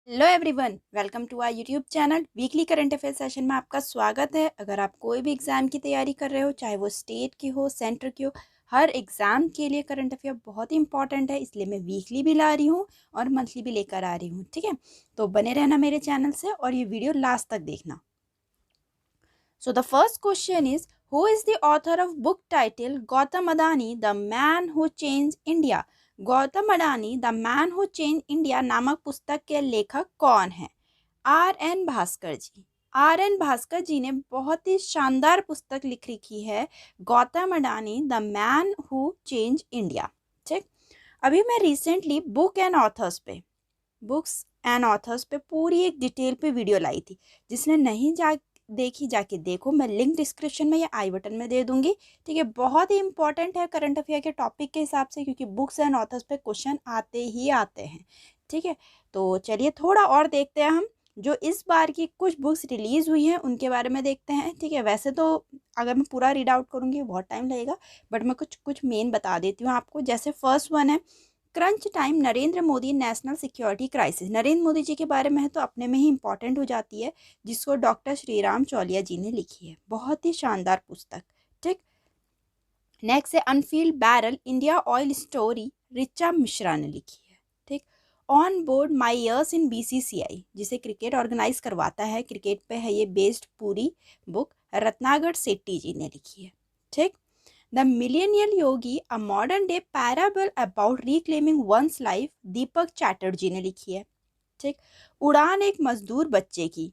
Hello everyone, welcome to our YouTube channel. Weekly current affair session में आपका स्वागत है। अगर आप कोई भी एग्ज़ाम की तैयारी कर रहे हो, चाहे वो स्टेट की हो, सेंटर की हो, हर एग्ज़ाम के लिए करंट अफेयर बहुत ही इंपॉर्टेंट है। इसलिए मैं वीकली भी ला रही हूँ और मंथली भी लेकर आ रही हूँ। ठीक है, तो बने रहना मेरे चैनल से और ये वीडियो लास्ट तक देखना। So the first question is, who is the author of book title Gautam Adani, The Man Who Changed India? Gautam Adani the man who change India नामक पुस्तक के लेखक कौन है? R N Bhaskar ji. R N Bhaskar ji ने बहुत ही शानदार पुस्तक लिख रखी है, Gautam Adani the man who change India. ठीक, अभी मैं रिसेंटली बुक्स एंड ऑथर्स पे पूरी एक डिटेल पे वीडियो लाई थी। जिसने नहीं देखी जाके देखो, मैं लिंक डिस्क्रिप्शन में या आई बटन में दे दूंगी। ठीक है, बहुत ही इंपॉर्टेंट है करंट अफेयर के टॉपिक के हिसाब से, क्योंकि बुक्स एंड ऑथर्स पे क्वेश्चन आते ही आते हैं। ठीक है, तो चलिए थोड़ा और देखते हैं हम जो इस बार की कुछ बुक्स रिलीज़ हुई हैं उनके बारे में देखते हैं। ठीक है, वैसे तो अगर मैं पूरा रीड आउट करूँगी बहुत टाइम लगेगा, बट मैं कुछ कुछ मेन बता देती हूँ आपको। जैसे फर्स्ट वन है crunch time Narendra Modi national security crisis. Narendra Modi ji के बारे में है तो अपने में ही इंपॉर्टेंट हो जाती है, जिसको डॉक्टर श्रीराम चौलिया जी ने लिखी है। बहुत ही शानदार पुस्तक। ठीक, नेक्स्ट है unfilled barrel India oil story, Richa Mishra ने लिखी है। ठीक, on board my years in BCCI, जिसे क्रिकेट ऑर्गेनाइज करवाता है, क्रिकेट पे है ये बेस्ड पूरी बुक, रत्नागर सेट्टी जी ने लिखी है। ठीक, the millennial yogi a modern day parable about reclaiming one's life, Deepak Chatterjee ने लिखी है। ठीक, उड़ान एक मजदूर बच्चे की,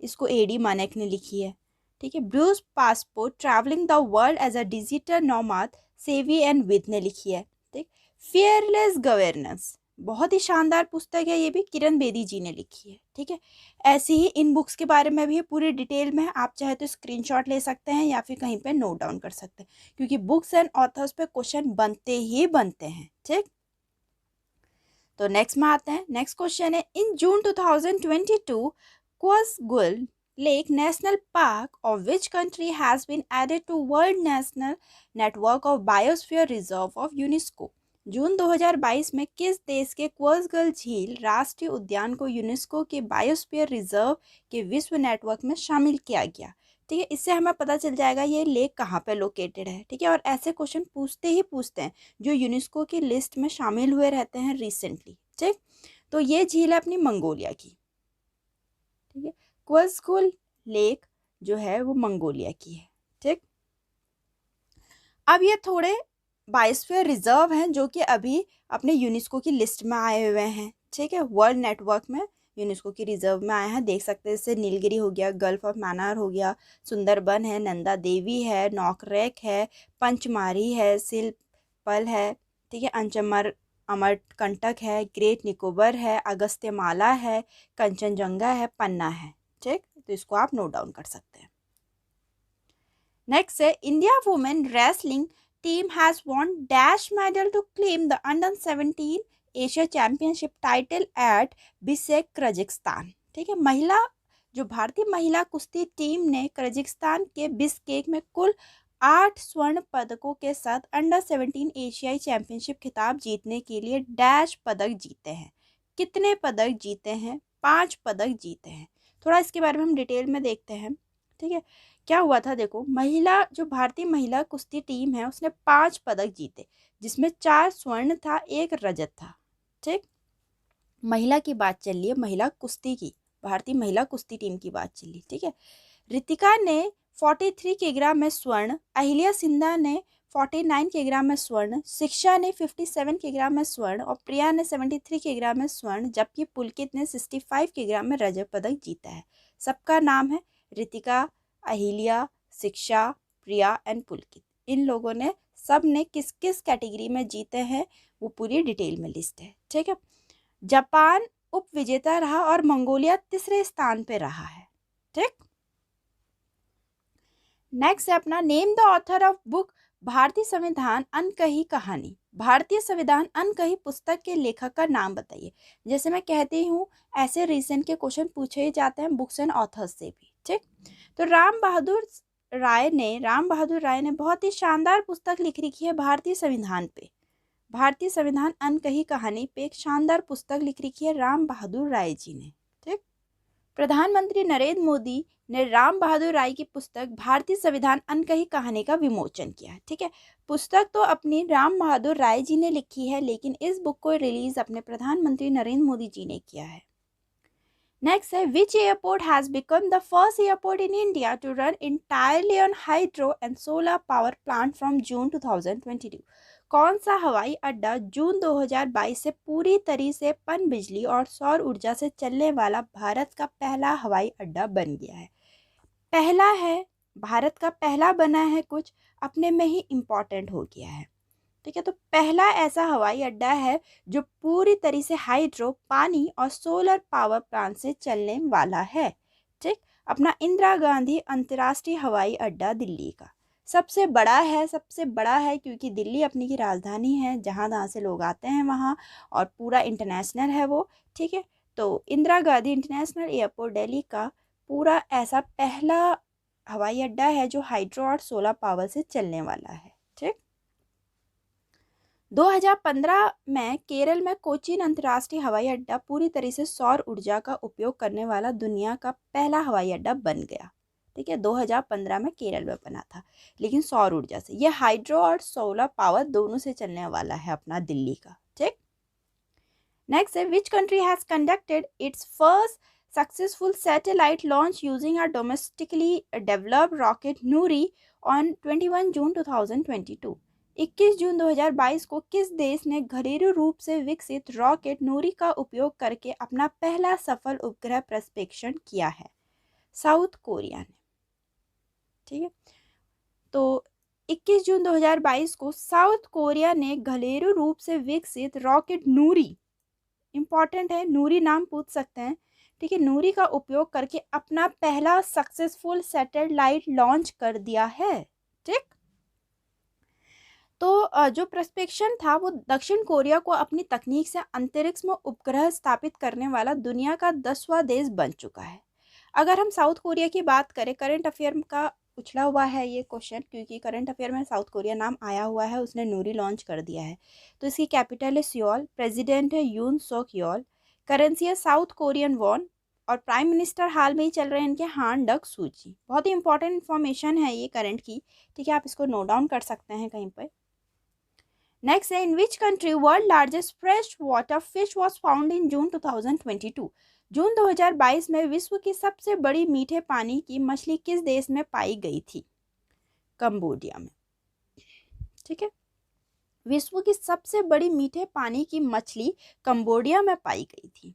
इसको एडी मानेक ने लिखी है। ठीक है, Bruce passport travelling the world as a digital nomad, savvy and with ने लिखी है। ठीक, फियरलेस गवर्नेंस, बहुत ही शानदार पुस्तक है, ये भी किरण बेदी जी ने लिखी है। ठीक है, ऐसी ही इन बुक्स के बारे में भी पूरी डिटेल में है, आप चाहे तो स्क्रीनशॉट ले सकते हैं या फिर कहीं पे नोट डाउन कर सकते हैं, क्योंकि बुक्स एंड ऑथर्स पे क्वेश्चन बनते ही बनते हैं। ठीक, तो नेक्स्ट में आते हैं। नेक्स्ट क्वेश्चन है, in June 2022 Khuvsgul lake national park of which country has been added to world national network of biosphere reserve of UNESCO. June 2022 में किस देश के क्वसगुल झील राष्ट्रीय उद्यान को यूनेस्को के बायोस्फीयर रिजर्व के विश्व नेटवर्क में शामिल किया गया? ठीक है, इससे हमें पता चल जाएगा ये लेक कहाँ पे लोकेटेड है। ठीक है, और ऐसे क्वेश्चन पूछते ही पूछते हैं जो यूनेस्को की लिस्ट में शामिल हुए रहते हैं रिसेंटली। ठीक, तो ये झील है अपनी मंगोलिया की। ठीक है, क्वसगुल लेक जो है वो मंगोलिया की है। ठीक, अब ये थोड़े बायोस्फीयर रिजर्व हैं जो कि अभी अपने यूनेस्को की लिस्ट में आए हुए हैं। ठीक है, वर्ल्ड नेटवर्क में यूनेस्को की रिजर्व में आए हैं, देख सकते हैं। जैसे नीलगिरी हो गया, गल्फ ऑफ मैनार हो गया, सुंदरबन है, नंदा देवी है, नौकरेक है, पंचमारी है, सिलपल है। ठीक है, अंचमर अमरकंटक है, ग्रेट निकोबर है, अगस्त्यमाला है, कंचनजंगा है, पन्ना है। ठीक, तो इसको आप नोट डाउन कर सकते हैं। नेक्स्ट है, India women wrestling team has won dash medal to claim the under 17 Asia championship title at Bishkek Kazakhstan. ठीक है, जो भारतीय महिला कुश्ती टीम ने कजाकिस्तान के बिशकेक में कुल 8 स्वर्ण पदकों के साथ अंडर 17 एशियाई चैंपियनशिप खिताब जीतने के लिए डैश पदक जीते हैं। कितने पदक जीते हैं? 5 पदक जीते हैं। थोड़ा इसके बारे में हम डिटेल में देखते हैं। ठीक है, क्या हुआ था, देखो, जो भारतीय महिला कुश्ती टीम है उसने 5 पदक जीते, जिसमें 4 स्वर्ण था, 1 रजत था। ठीक, महिला की बात चल रही है, महिला कुश्ती की, भारतीय महिला कुश्ती टीम की बात चल रही। ठीक है, रितिका ने 43 किलोग्राम में स्वर्ण, अहिल्या सिंधा ने 49 किलोग्राम में स्वर्ण, शिक्षा ने 57 किलोग्राम में स्वर्ण और प्रिया ने 73 किलोग्राम में स्वर्ण, जबकि पुलकित ने 65 किलोग्राम में रजत पदक जीता है। सबका नाम है रितिका, अहिल्या, शिक्षा, प्रिया एंड पुलकित। इन लोगों ने सब ने किस किस कैटेगरी में जीते हैं वो पूरी डिटेल में लिस्ट है। ठीक है, जापान उप विजेता रहा और मंगोलिया तीसरे स्थान पे रहा है। ठीक, नेक्स्ट है अपना name the author of book भारतीय संविधान अनकही कहानी। भारतीय संविधान अनकही पुस्तक के लेखक का नाम बताइए। जैसे मैं कहती हूँ, ऐसे रिसेंट के क्वेश्चन पूछे ही जाते हैं बुक्स एंड ऑथर्स से भी। ठीक, तो राम बहादुर राय ने बहुत ही शानदार पुस्तक लिख रखी है भारतीय संविधान पे। भारतीय संविधान अनकही कहानी पे एक शानदार पुस्तक लिख रखी है राम बहादुर राय जी ने। ठीक, प्रधानमंत्री नरेंद्र मोदी ने राम बहादुर राय की पुस्तक भारतीय संविधान अनकही कहानी का विमोचन किया। ठीक है, पुस्तक तो अपनी राम बहादुर राय जी ने लिखी है, लेकिन इस बुक को रिलीज अपने प्रधानमंत्री नरेंद्र मोदी जी ने किया है। नेक्स्ट है, which airport has become the first airport in India to run entirely on hydro and solar power plant from June 2022। कौन सा हवाई अड्डा जून 2022 से पूरी तरह से पन बिजली और सौर ऊर्जा से चलने वाला भारत का पहला हवाई अड्डा बन गया है? पहला है, भारत का पहला बना है, कुछ अपने में ही इम्पॉर्टेंट हो गया है। ठीक है, तो पहला ऐसा हवाई अड्डा है जो पूरी तरह से हाइड्रो, पानी और सोलर पावर प्लांट से चलने वाला है। ठीक, अपना इंदिरा गांधी अंतर्राष्ट्रीय हवाई अड्डा दिल्ली का सबसे बड़ा है क्योंकि दिल्ली अपनी की राजधानी है, जहाँ से लोग आते हैं वहाँ, और पूरा इंटरनेशनल है वो। ठीक है, तो इंदिरा गांधी इंटरनेशनल एयरपोर्ट दिल्ली का पूरा ऐसा पहला हवाई अड्डा है जो हाइड्रो और सोलर पावर से चलने वाला है। ठीक, 2015 में केरल में कोचीन अंतर्राष्ट्रीय हवाई अड्डा पूरी तरह से सौर ऊर्जा का उपयोग करने वाला दुनिया का पहला हवाई अड्डा बन गया। ठीक है, 2015 में केरल में बना था, लेकिन सौर ऊर्जा से। यह हाइड्रो और सोलर पावर दोनों से चलने वाला है अपना दिल्ली का। ठीक, नेक्स्ट है, which country has conducted it's first successful satellite launch using a domestically developed rocket Noori on 21 जून 2022। 21 जून 2022 को किस देश ने घरेलू रूप से विकसित रॉकेट नूरी का उपयोग करके अपना पहला सफल उपग्रह प्रक्षेपण किया है? साउथ कोरिया ने। ठीक है, तो 21 जून 2022 को साउथ कोरिया ने घरेलू रूप से विकसित रॉकेट नूरी, इंपॉर्टेंट है, नूरी नाम पूछ सकते हैं। ठीक है, नूरी का उपयोग करके अपना पहला सक्सेसफुल सैटेलाइट लॉन्च कर दिया है। ठीक, तो जो प्रक्षेपण था वो दक्षिण कोरिया को अपनी तकनीक से अंतरिक्ष में उपग्रह स्थापित करने वाला दुनिया का 10वां देश बन चुका है। अगर हम साउथ कोरिया की बात करें, करंट अफेयर का उछला हुआ है ये क्वेश्चन, क्योंकि करंट अफेयर में साउथ कोरिया नाम आया हुआ है, उसने नूरी लॉन्च कर दिया है। तो इसकी कैपिटल है सियोल, प्रेसिडेंट है यून सोक योल, करेंसी है साउथ कोरियन वॉन, और प्राइम मिनिस्टर हाल में ही चल रहे हैं इनके हान डक सूची। बहुत ही इंपॉर्टेंट इन्फॉर्मेशन है ये करंट की। ठीक है, आप इसको नोट डाउन कर सकते हैं कहीं पर। नेक्स्ट है, in which country world largest fresh water fish was found in June 2022। जून 2022 में विश्व की सबसे बड़ी मीठे पानी की मछली किस देश में पाई गई थी? कंबोडिया में। ठीक है, विश्व की सबसे बड़ी मीठे पानी की मछली कंबोडिया में पाई गई थी।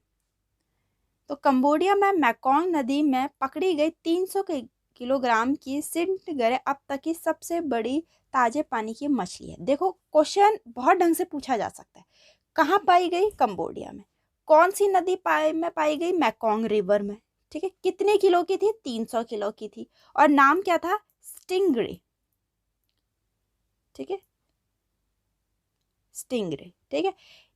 तो कंबोडिया में मैकोंग नदी में पकड़ी गई 300 किलोग्राम की सिंटगरे अब तक की सबसे बड़ी ताजे पानी की मछली है। देखो, क्वेश्चन बहुत ढंग से पूछा जा सकता है। कहाँ पाई गई? कंबोडिया में। कौन सी नदी में पाई गई? मैकोंग रिवर में। ठीक है, कितने किलो की थी? 300 किलो की थी, और नाम क्या था? स्टिंगरे। ठीक है, स्टिंगरे। ठीक है,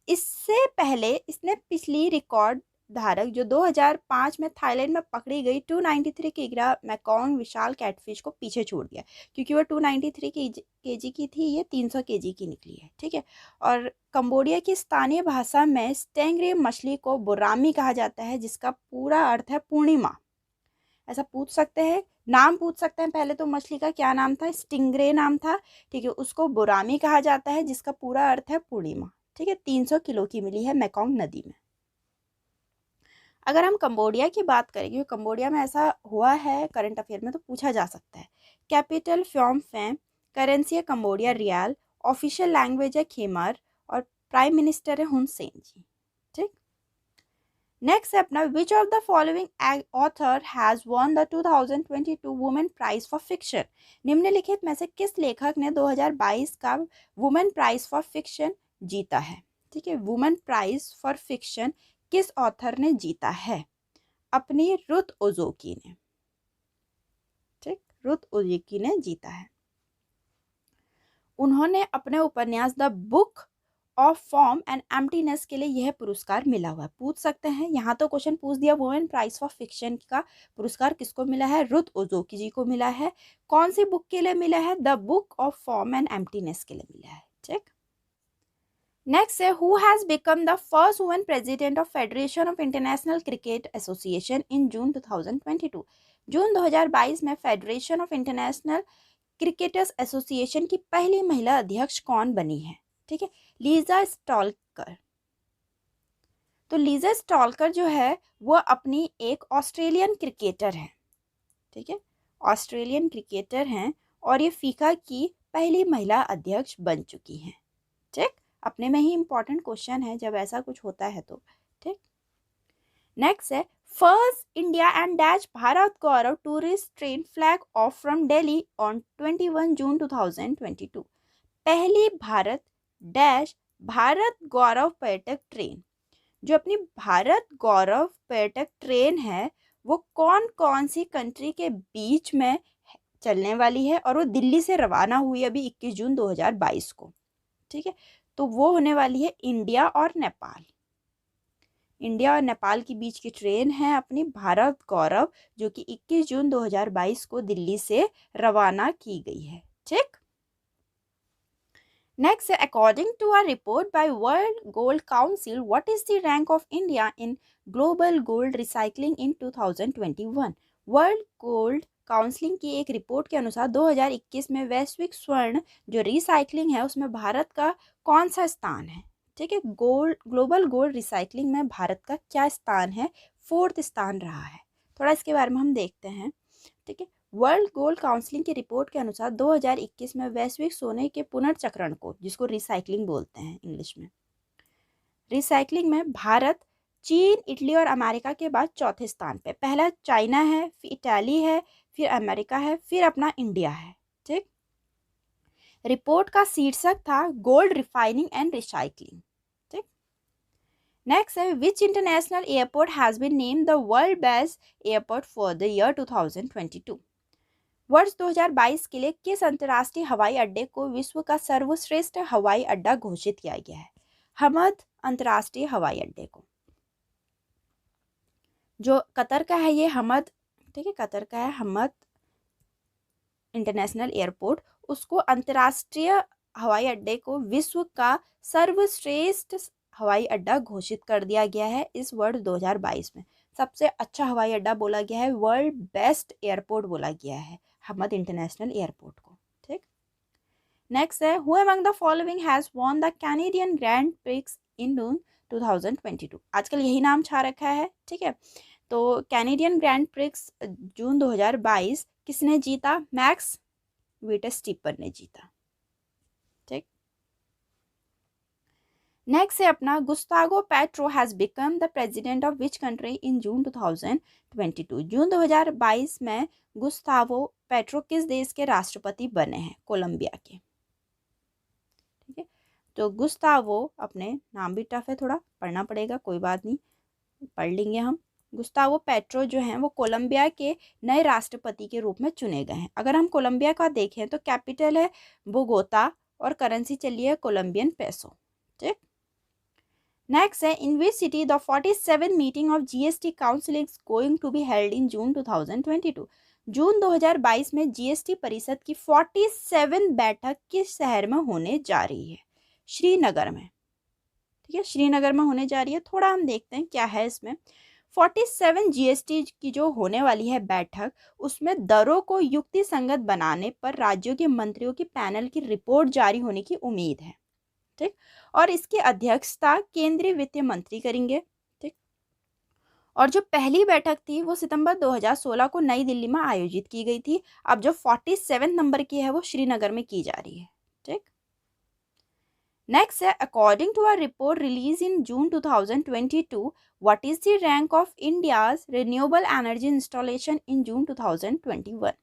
इससे पहले इसने पिछली रिकॉर्ड धारक जो 2005 में थाईलैंड में पकड़ी गई 293 किग्रा मैकोंग विशाल कैटफिश को पीछे छोड़ दिया, क्योंकि वह 293 केजी की थी, ये 300 केजी की निकली है। ठीक है, और कंबोडिया की स्थानीय भाषा में स्टेंगरे मछली को बोरामी कहा जाता है, जिसका पूरा अर्थ है पूर्णिमा। ऐसा पूछ सकते हैं, नाम पूछ सकते हैं। पहले तो मछली का क्या नाम था? स्टिंगरे नाम था। ठीक है, उसको बोरामी कहा जाता है, जिसका पूरा अर्थ है पूर्णिमा। ठीक है, 300 किलो की मिली है मैकोंग नदी में। अगर हम कंबोडिया की बात करें, क्योंकि कंबोडिया में ऐसा हुआ है करंट अफेयर में, तो पूछा जा सकता है। कैपिटल फ्योम फैम, करेंसी है कंबोडिया रियाल, ऑफिशियल लैंग्वेज है खेमर, और प्राइम मिनिस्टर है हुन सेन जी। ठीक, नेक्स्ट है अपना, which of the following author has won the 2022 women prize for fiction. निम्नलिखित में से किस लेखक ने 2022 का वुमेन प्राइज फॉर फिक्शन जीता है? ठीक है, वुमेन प्राइज फॉर फिक्शन किस ऑथर ने जीता है? अपनी रुथ ओजोकी ने। ठीक, रुथ ओजोकी ने जीता है। उन्होंने अपने उपन्यास the book of form and emptiness के लिए यह पुरस्कार मिला हुआ है। पूछ सकते हैं, यहाँ तो क्वेश्चन पूछ दिया, वुमेन प्राइज फॉर फिक्शन का पुरस्कार किसको मिला है? रुथ ओजोकी जी को मिला है। कौन सी बुक के लिए मिला है? The book of form and emptiness के लिए मिला है। ठीक, नेक्स्ट है who has become the first women president of federation of international cricket association in June 2022। जून 2022 में federation of international cricketers association की पहली महिला अध्यक्ष कौन बनी है? ठीक है, लीजा स्टॉल्कर। तो लीजा स्टॉल्कर जो है वो अपनी एक ऑस्ट्रेलियन क्रिकेटर है। ठीक है, ऑस्ट्रेलियन क्रिकेटर हैं और ये फीफा की पहली महिला अध्यक्ष बन चुकी हैं। ठीक, अपने में ही इंपॉर्टेंट क्वेश्चन है जब ऐसा कुछ होता है तो। ठीक, नेक्स्ट है first India and dash Bharat Gaurav tourist train flag off from Delhi on 21 जून 2022। पहली भारत डैश भारत गौरव पर्यटक ट्रेन, जो अपनी भारत गौरव पर्यटक ट्रेन है वो कौन कौन सी कंट्री के बीच में चलने वाली है और वो दिल्ली से रवाना हुई अभी 21 जून 2022 को। ठीक है, तो वो होने वाली है इंडिया और नेपाल। इंडिया और नेपाल के बीच की ट्रेन है अपनी भारत गौरव, जो कि 21 जून 2022 को दिल्ली से रवाना की गई है। ठीक, next, according to a report by world gold council, what is the rank of India in global gold recycling in 2021? World gold counselling की एक रिपोर्ट के अनुसार 2021 में वैश्विक स्वर्ण जो रिसाइकलिंग है उसमें भारत का कौन सा स्थान है? ठीक है, ग्लोबल गोल्ड रिसाइकलिंग में भारत का क्या स्थान है? 4th स्थान रहा है। थोड़ा इसके बारे में हम देखते हैं। ठीक है, वर्ल्ड गोल्ड काउंसिलिंग की रिपोर्ट के अनुसार 2021 में वैश्विक सोने के पुनर्चक्रण को, जिसको रिसाइकलिंग बोलते हैं इंग्लिश में, रिसाइकलिंग में भारत चीन, इटली और अमेरिका के बाद 4थे स्थान पे। पहला चाइना है, फिर इटाली है, फिर अमेरिका है, फिर अपना इंडिया है। ठीक, रिपोर्ट का शीर्षक था गोल्ड रिफाइनिंग एंड रिसाइकलिंग। ठीक, नेक्स्ट है which international airport has been named the world best airport for the year 2022? वर्ष 2022 के लिए किस अंतर्राष्ट्रीय हवाई अड्डे को विश्व का सर्वश्रेष्ठ हवाई अड्डा घोषित किया गया है? हमद अंतर्राष्ट्रीय हवाई अड्डे को, जो कतर का है ये हमद। ठीक है, कतर का है हमद इंटरनेशनल एयरपोर्ट, उसको अंतर्राष्ट्रीय हवाई अड्डे को विश्व का सर्वश्रेष्ठ हवाई अड्डा घोषित कर दिया गया है इस वर्ष 2022 में। सबसे अच्छा हवाई अड्डा बोला गया है, वर्ल्ड बेस्ट एयरपोर्ट बोला गया है हमद इंटरनेशनल एयरपोर्ट को। ठीक, नेक्स्ट है who among the following has won the Canadian grand prix in 2022? आजकल यही नाम छा रखा है। ठीक है, तो कैनेडियन ग्रैंड प्रिक्स जून 2022 किसने जीता? मैक्स विटस्टीपर ने जीता। ठीक, नेक्स्ट है अपना Gustavo Petro has become the president of which country in June 2022? जून 2022 में गुस्तावो पेट्रो किस देश के राष्ट्रपति बने हैं? कोलंबिया के। ठीक है, तो गुस्तावो, अपने नाम भी टफ है, थोड़ा पढ़ना पड़ेगा, कोई बात नहीं, पढ़ लेंगे हम। गुस्तावो पेट्रो जो हैं वो कोलंबिया के नए राष्ट्रपति के रूप में चुने गए हैं। अगर हम कोलंबिया का देखें तो कैपिटल है बोगोता और करेंसी चली है कोलंबियन पेसो। ठीक, नेक्स्ट है in which city the 47 meeting of GST council is going to be held in June 2022? जून 2022 में जीएसटी परिषद की 47 बैठक किस शहर में होने जा रही है? श्रीनगर में। ठीक है, श्रीनगर में होने जा रही है। थोड़ा हम देखते हैं क्या है इसमें। 47 जीएसटी की जो होने वाली है बैठक, उसमें दरों को युक्ति संगत बनाने पर राज्यों के मंत्रियों की पैनल की रिपोर्ट जारी होने की उम्मीद है। ठीक, और इसकी अध्यक्षता केंद्रीय वित्त मंत्री करेंगे। ठीक, और जो पहली बैठक थी वो सितंबर 2016 को नई दिल्ली में आयोजित की गई थी। अब जो 47 नंबर की है वो श्रीनगर में की जा रही है। ठीक, नेक्स्ट है according to a report release in June 2022, what is the rank of India's renewable energy installation in June 2021?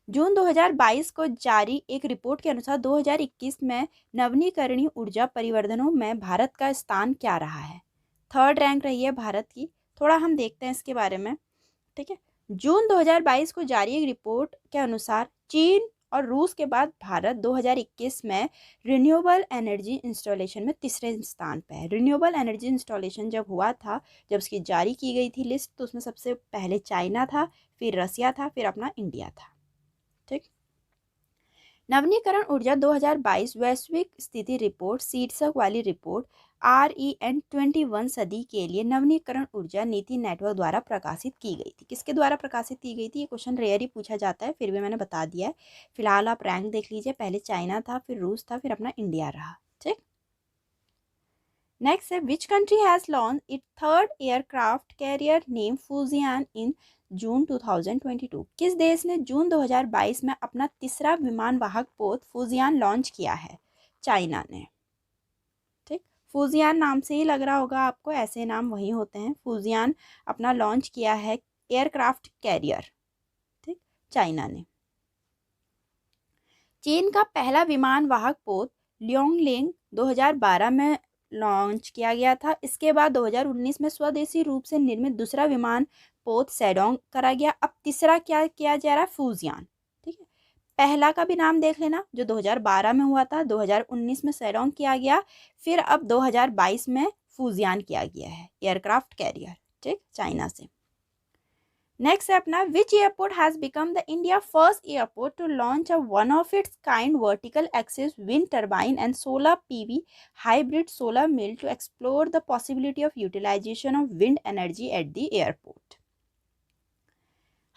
June 2022 को जारी एक रिपोर्ट के अनुसार 2021 में नवीकरणीय ऊर्जा परिवर्धनों में भारत का स्थान क्या रहा है? 3rd रैंक रही है भारत की। थोड़ा हम देखते हैं इसके बारे में। ठीक है, जून 2022 को जारी एक रिपोर्ट के अनुसार चीन और रूस के बाद भारत 2021 में रिन्यूएबल एनर्जी इंस्टॉलेशन में 3रे स्थान पर है। रिन्यूएबल एनर्जी इंस्टॉलेशन जब हुआ था, जब उसकी जारी की गई थी लिस्ट, तो उसमें सबसे पहले चाइना था, फिर रसिया था, फिर अपना इंडिया था। ठीक, नवीनीकरण ऊर्जा 2022 वैश्विक स्थिति रिपोर्ट शीर्षक वाली रिपोर्ट REN21 सदी के लिए नवीनीकरण ऊर्जा नीति नेटवर्क द्वारा प्रकाशित की गई थी। किसके द्वारा प्रकाशित की गई थी? ये क्वेश्चन रेयर ही पूछा जाता है, फिर भी मैंने बता दिया है। फिलहाल आप रैंक देख लीजिए, पहले चाइना था, फिर रूस था, फिर अपना इंडिया रहा। ठीक, नेक्स्ट है which country has launch it third aircraft carrier name Fujian in June 2022। किस देश ने जून 2022 में अपना तीसरा विमान वाहक पोत फुजियान लॉन्च किया है? चाइना ने। ठीक, फुजियान नाम से ही लग रहा होगा आपको, ऐसे नाम वही होते हैं। फुजियान अपना लॉन्च किया है एयरक्राफ्ट कैरियर, ठीक, चाइना ने। चीन का पहला विमान वाहक पोत लियोंगलिंग 2012 में लॉन्च किया गया था। इसके बाद 2019 में स्वदेशी रूप से निर्मित दूसरा विमान पोत सेडोंग करा गया। अब तीसरा क्या किया जा रहा है? फुजियान। ठीक है, पहला का भी नाम देख लेना, जो 2012 में हुआ था, 2019 में सेडोंग किया गया, फिर अब 2022 में फुजियान किया गया है एयरक्राफ्ट कैरियर, ठीक, चाइना से। नेक्स्ट है अपना which airport has become the India first airport to launch a one of its kind vertical axis wind turbine and solar PV hybrid solar mill to explore the possibility of utilization of wind energy at the airport.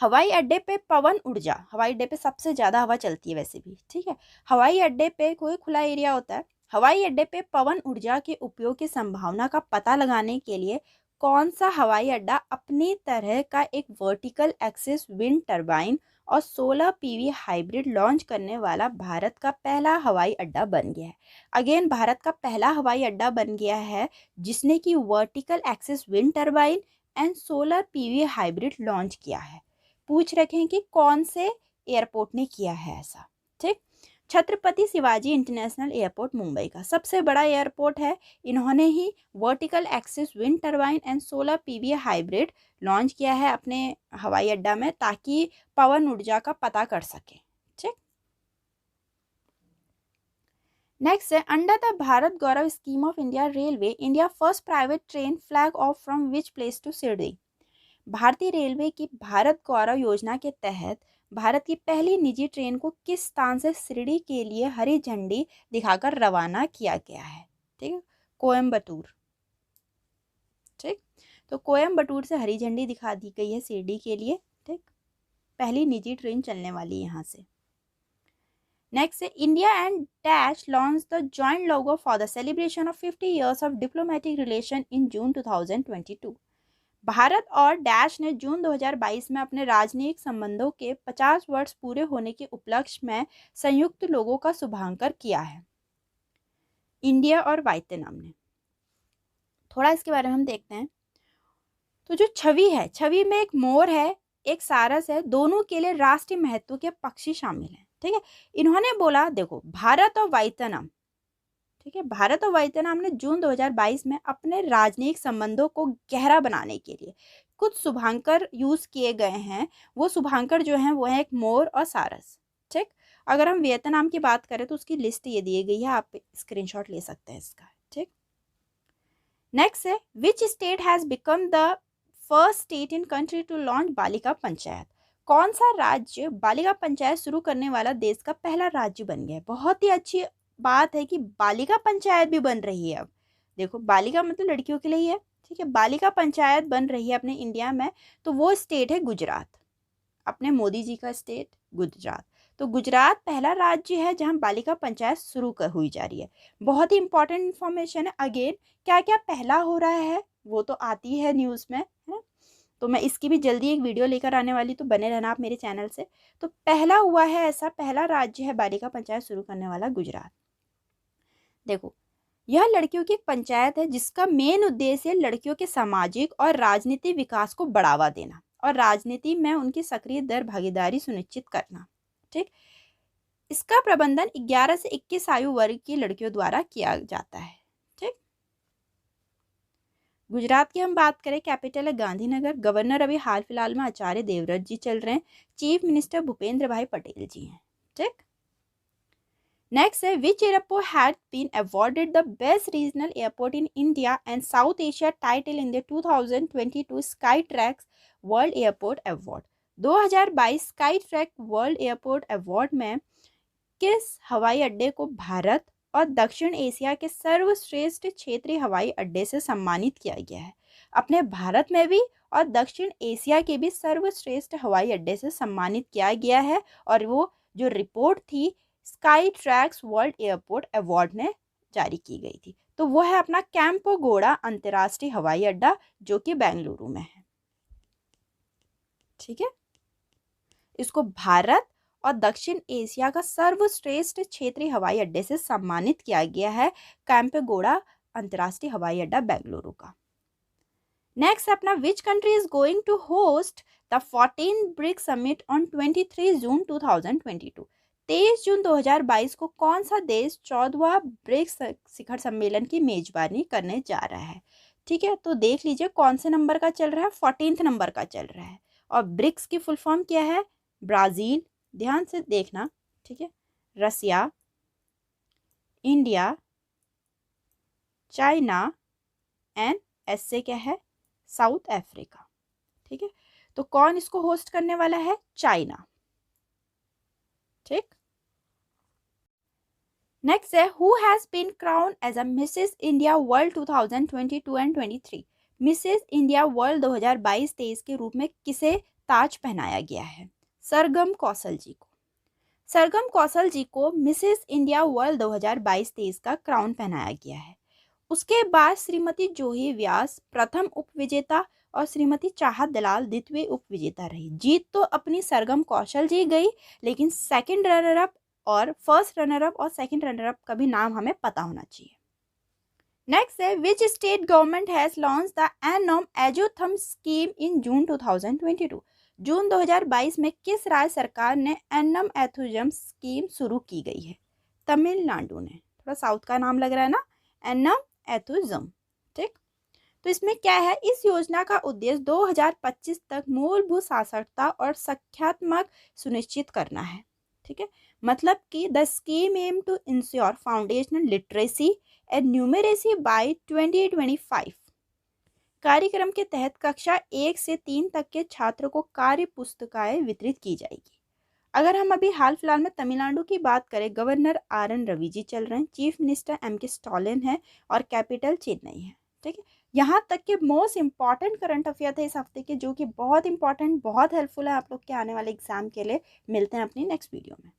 हवाई अड्डे पे पवन ऊर्जा, हवाई अड्डे पे सबसे ज़्यादा हवा चलती है वैसे भी, ठीक है। हवाई अड्डे पे कोई खुला एरिया होता है, हवाई अड्डे पे पवन ऊर्जा के उपयोग की संभावना का पता लगाने के लिए कौन सा हवाई अड्डा अपनी तरह का एक वर्टिकल एक्सिस विंड टर्बाइन और सोलर PV हाइब्रिड लॉन्च करने वाला भारत का पहला हवाई अड्डा बन गया है। अगेन भारत का पहला हवाई अड्डा बन गया है जिसने कि vertical axis wind turbine and solar PV hybrid launch किया है। पूछ रखे हैं कि कौन से एयरपोर्ट ने किया है ऐसा, ठीक। छत्रपति शिवाजी इंटरनेशनल एयरपोर्ट मुंबई का सबसे बड़ा एयरपोर्ट है, इन्होंने ही vertical axis wind turbine and solar PV hybrid launch किया है अपने हवाई अड्डा में, ताकि पवन ऊर्जा का पता कर सके, ठीक। नेक्स्ट है under the Bharat Gaurav scheme of India railway India first private train flag off from which place to Shirdi. भारतीय रेलवे की भारत गौरव योजना के तहत भारत की पहली निजी ट्रेन को किस स्थान से शिरडी के लिए हरी झंडी दिखाकर रवाना किया गया है? ठीक है, कोयम्बटूर, ठीक। तो कोयम्बटूर से हरी झंडी दिखा दी गई है शिरडी के लिए, ठीक। पहली निजी ट्रेन चलने वाली यहाँ से। नेक्स्ट है India and dash launch the joint logo for the celebration of 50 years of diplomatic relation in June 2022। भारत और डैश ने जून 2022 में अपने राजनयिक संबंधों के 50 वर्ष पूरे होने के उपलक्ष्य में संयुक्त लोगों का शुभारंभ किया है, इंडिया और वियतनाम ने। थोड़ा इसके बारे में हम देखते हैं। तो जो छवि है, छवि में एक मोर है, एक सारस है, दोनों के लिए राष्ट्रीय महत्व के पक्षी शामिल हैं, ठीक है। इन्होंने बोला देखो भारत और वियतनाम, ठीक है, भारत और वियतनाम ने जून 2022 में अपने राजनयिक संबंधों को गहरा बनाने के लिए कुछ शुभांकर यूज किए गए हैं। वो शुभांकर जो हैं वो है एक मोर और सारस, ठीक। अगर हम वियतनाम की बात करें तो उसकी लिस्ट ये दी गई है, आप स्क्रीनशॉट ले सकते हैं इसका, ठीक। नेक्स्ट है which state has become the first state in country to launch Balika panchayat. कौन सा राज्य बालिका पंचायत शुरू करने वाला देश का पहला राज्य बन गया है? बहुत ही अच्छी बात है कि बालिका पंचायत भी बन रही है। अब देखो बालिका मतलब लड़कियों के लिए ही है, ठीक है। बालिका पंचायत बन रही है अपने इंडिया में, तो वो स्टेट है गुजरात, अपने मोदी जी का स्टेट गुजरात। तो गुजरात पहला राज्य है जहां बालिका पंचायत शुरू हुई जा रही है। बहुत ही इंपॉर्टेंट इन्फॉर्मेशन है। अगेन क्या क्या पहला हो रहा है वो तो आती है न्यूज़ में, है। तो मैं इसकी भी जल्दी एक वीडियो लेकर आने वाली, तो बने रहना आप मेरे चैनल से। तो पहला हुआ है ऐसा, पहला राज्य है बालिका पंचायत शुरू करने वाला गुजरात। देखो यह लड़कियों की एक पंचायत है जिसका मेन उद्देश्य है लड़कियों के सामाजिक और राजनीतिक विकास को बढ़ावा देना और राजनीति में उनकी सक्रिय दर भागीदारी सुनिश्चित करना, ठीक। इसका प्रबंधन 11 से 21 आयु वर्ग की लड़कियों द्वारा किया जाता है, ठीक। गुजरात की हम बात करें, कैपिटल है गांधीनगर। गवर्नर अभी हाल फिलहाल में आचार्य देवव्रत जी चल रहे हैं, चीफ मिनिस्टर भूपेंद्र भाई पटेल जी हैं, ठीक। नेक्स्ट है which airport had been awarded the best regional airport in India and South Asia title in the 2022 Skytrax world airport award. 2022 Skytrax world airport award में किस हवाई अड्डे को भारत और दक्षिण एशिया के सर्वश्रेष्ठ क्षेत्रीय हवाई अड्डे से सम्मानित किया गया है? अपने भारत में भी और दक्षिण एशिया के भी सर्वश्रेष्ठ हवाई अड्डे से सम्मानित किया गया है, और वो जो रिपोर्ट थी sky tracks world airport award ने जारी की गई थी। तो वो है अपना कैंपोगोड़ा अंतर्राष्ट्रीय हवाई अड्डा, जो कि बेंगलुरु में है। ठीक है, इसको भारत और दक्षिण एशिया का सर्वश्रेष्ठ क्षेत्रीय हवाई अड्डे से सम्मानित किया गया है, कैंपेगौड़ा अंतर्राष्ट्रीय हवाई अड्डा बेंगलुरु का। नेक्स्ट अपना which country is going to host the 14 BRICS summit on 23 June 2022। 23 June 2022 को कौन सा देश 14वां ब्रिक्स शिखर सम्मेलन की मेजबानी करने जा रहा है? ठीक है, तो देख लीजिए कौन से नंबर का चल रहा है, 14th नंबर का चल रहा है। और ब्रिक्स की फुल फॉर्म क्या है? ब्राज़ील, ध्यान से देखना, ठीक है, रसिया, इंडिया, चाइना एंड एस से क्या है? South Africa. ठीक है, तो कौन इसको होस्ट करने वाला है? चाइना। ठीक, नेक्स्ट है who has been crown as a Mrs India world 2022 and 23। Mrs India world 2022-23 के रूप में किसे ताज पहनाया गया है? सरगम कौशल जी को। सरगम कौशल जी को मिसेस इंडिया वर्ल्ड 2022-23 का क्राउन पहनाया गया है। उसके बाद श्रीमती जूही व्यास प्रथम उपविजेता और श्रीमती चाहत दलाल द्वितीय उपविजेता रही। जीत तो अपनी सरगम कौशल जी गई, लेकिन सेकंड रनर अप और फर्स्ट रनर अप और सेकंड रनर अप का भी नाम हमें पता होना चाहिए। नेक्स्ट है which state government has launch the Ennum Ezhuthum scheme in June 2022। जून 2022 में किस राज्य सरकार ने एनम एथुजम स्कीम शुरू की गई है? तमिलनाडु ने। थोड़ा साउथ का नाम लग रहा है ना, एनम एथुजम। ठीक, तो इसमें क्या है? इस योजना का उद्देश्य 2025 तक मूलभूत साक्षरता और संख्यात्मक सुनिश्चित करना है। ठीक है, मतलब कि the scheme aim to ensure foundational literacy and numeracy by 2025। कार्यक्रम के तहत कक्षा 1 से 3 तक के छात्रों को कार्य पुस्तिकाएं वितरित की जाएगी। अगर हम अभी हाल फिलहाल में तमिलनाडु की बात करें, गवर्नर RN रवि जी चल रहे हैं, चीफ मिनिस्टर MK स्टालिन है और कैपिटल चेन्नई है। ठीक है, यहाँ तक के मोस्ट इंपॉर्टेंट करंट अफेयर थे इस हफ्ते के, जो कि बहुत इंपॉर्टेंट, बहुत हेल्पफुल है आप लोग के आने वाले एग्जाम के लिए। मिलते हैं अपनी नेक्स्ट वीडियो में।